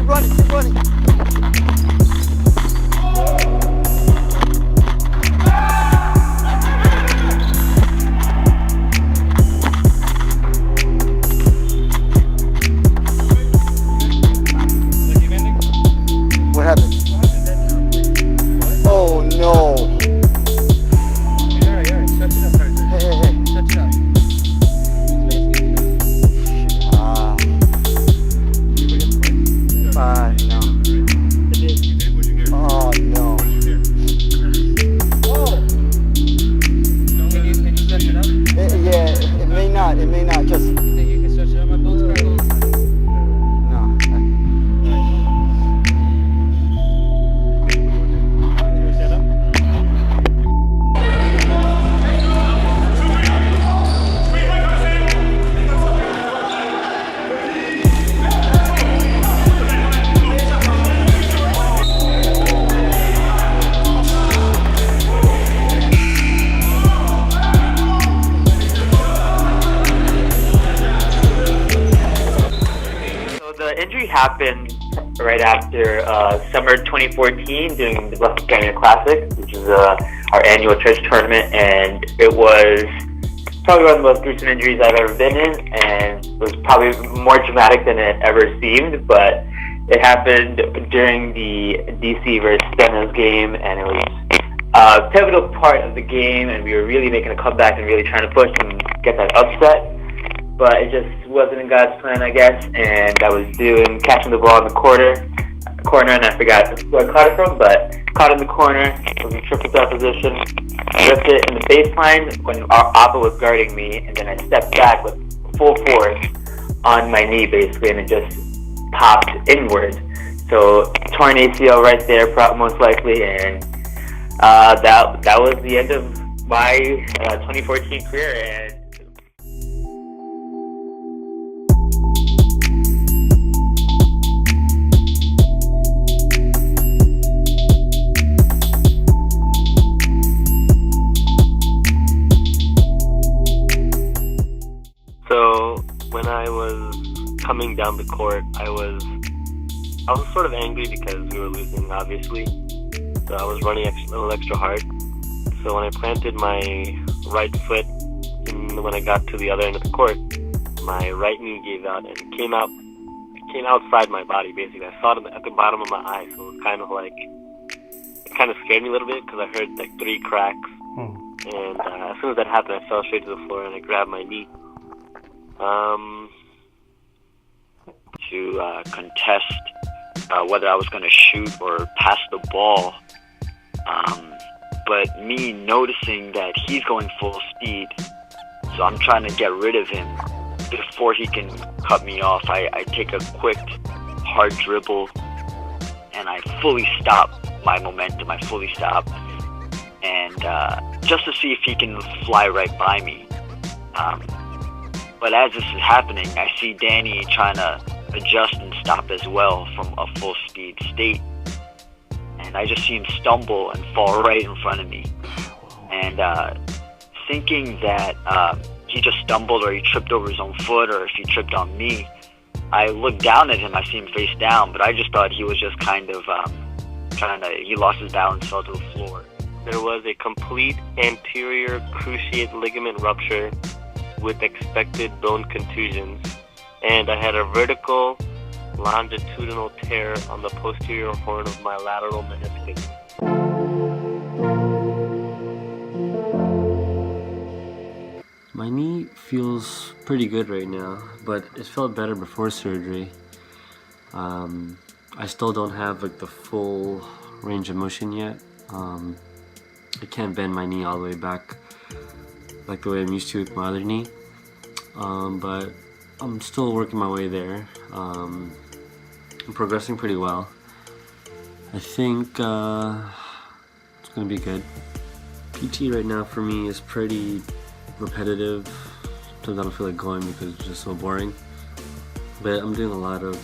keep running, keep running. What happened? Oh no. Alright, shut it up, Carter. Hey. Shut it up. No. Oh no. Can you stretch it up? Yeah, it may not, just, You think you can stretch it up? My bone's crackling. no. Stand up? The injury happened right after summer 2014 during the Buffalo Canyon Classic, which is our annual church tournament, and it was probably one of the most gruesome injuries I've ever been in, and it was probably more dramatic than it ever seemed, but it happened during the DC versus Stunnaz game, and it was a pivotal part of the game, and we were really making a comeback and really trying to push and get that upset. But it just wasn't in God's plan, I guess, and I was catching the ball in the corner, and I forgot where I caught it from, but caught it in the corner, was in triple threat position, ripped it in the baseline when Appa was guarding me, and then I stepped back with full force on my knee, basically, and it just popped inward. So torn ACL right there, most likely, and that was the end of my 2014 career. And so when I was coming down the court, I was sort of angry because we were losing, obviously. So I was running a little extra hard. So when I planted my right foot when I got to the other end of the court, my right knee gave out and came outside my body, basically. I saw it at the bottom of my eye, so it kind of scared me a little bit because I heard like 3 cracks. And as soon as that happened, I fell straight to the floor and I grabbed my knee. To contest whether I was going to shoot or pass the ball. But me noticing that he's going full speed, so I'm trying to get rid of him before he can cut me off. I take a quick, hard dribble, and I fully stop my momentum. I fully stop, and just to see if he can fly right by me. But as this is happening, I see Danny trying to adjust and stop as well from a full speed state. And I just see him stumble and fall right in front of me. And thinking that he just stumbled or he tripped over his own foot or if he tripped on me, I looked down at him, I see him face down, but I just thought he was just kind of he lost his balance, fell to the floor. There was a complete anterior cruciate ligament rupture with expected bone contusions, and I had a vertical longitudinal tear on the posterior horn of my lateral meniscus. My knee feels pretty good right now, but it felt better before surgery. I still don't have like the full range of motion yet. I can't bend my knee all the way back like the way I'm used to with my other knee, but I'm still working my way there. I'm progressing pretty well. I think it's gonna be good. PT right now for me is pretty repetitive. Sometimes I don't feel like going because it's just so boring. But I'm doing a lot of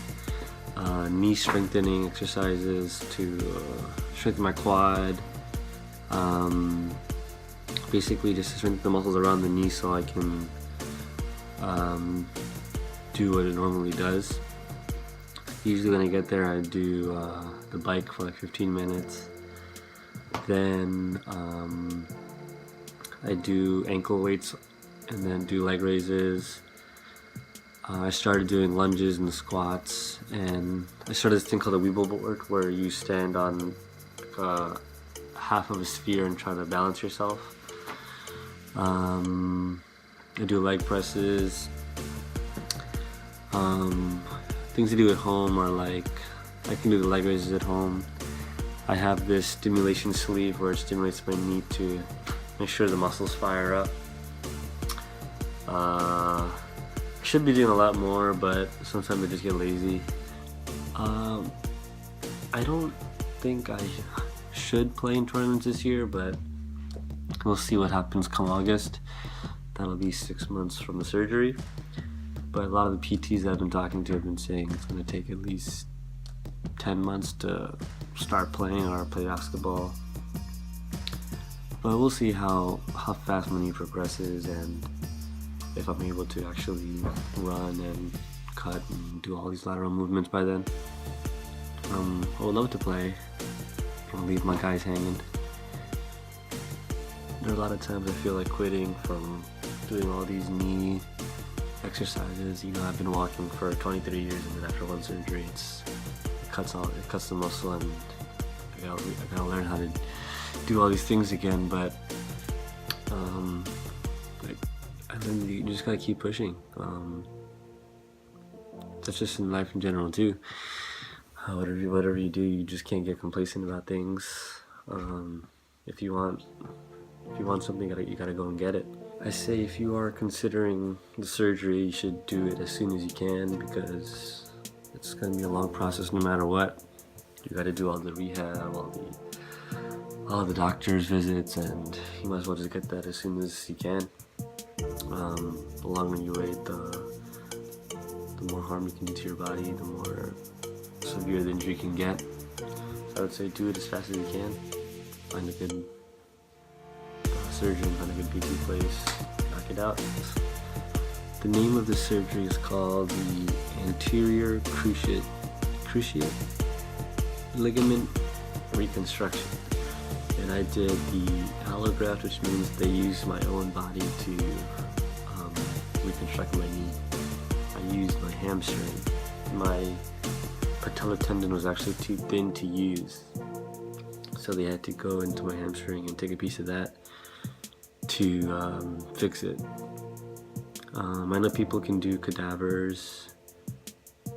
knee strengthening exercises to strengthen my quad. Basically just to strengthen the muscles around the knee so I can do what it normally does. Usually when I get there, I do the bike for like 15 minutes. Then I do ankle weights and then do leg raises. I started doing lunges and squats, and I started this thing called the Weeble board where you stand on like half of a sphere and try to balance yourself. I do leg presses. Things to do at home are like, I can do the leg raises at home. I have this stimulation sleeve where it stimulates my knee to make sure the muscles fire up. Should be doing a lot more, but sometimes I just get lazy. I don't think I should play in tournaments this year, but we'll see what happens come August. That'll be 6 months from the surgery. But a lot of the PTs I've been talking to have been saying it's going to take at least 10 months to start playing or play basketball. But we'll see how fast my knee progresses and if I'm able to actually run and cut and do all these lateral movements by then. I would love to play and leave my guys hanging. There are a lot of times I feel like quitting from doing all these knee exercises. You know, I've been walking for 23 years, and then after one surgery, it cuts the muscle, and I gotta learn how to do all these things again. But I learned you just gotta keep pushing. That's just in life in general too. Whatever you do, you just can't get complacent about things. If you want something, you gotta go and get it. I say if you are considering the surgery, you should do it as soon as you can, because it's gonna be a long process no matter what. You gotta do all the rehab, all the doctor's visits, and you might as well just get that as soon as you can. The longer you wait, the more harm you can do to your body, the more severe the injury can get. So I would say do it as fast as you can. Find a good surgeon, find a good PT place, knock it out. The name of the surgery is called the anterior cruciate ligament reconstruction. And I did the allograft, which means they used my own body to reconstruct my knee. I used my hamstring. My patellar tendon was actually too thin to use, so they had to go into my hamstring and take a piece of that to fix it. I know people can do cadavers.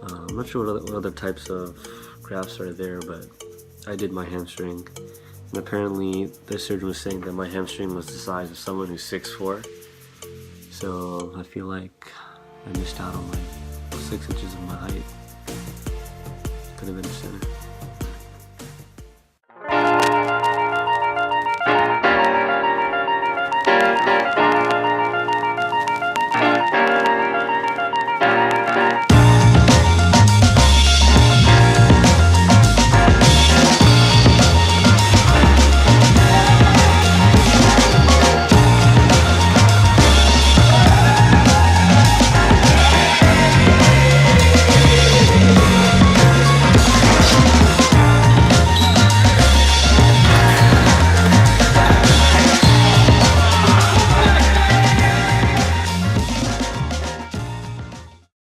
I'm not sure what other types of grafts are there, but I did my hamstring. And apparently the surgeon was saying that my hamstring was the size of someone who's 6'4". So I feel like I missed out on like 6 inches of my height. Could have been a center.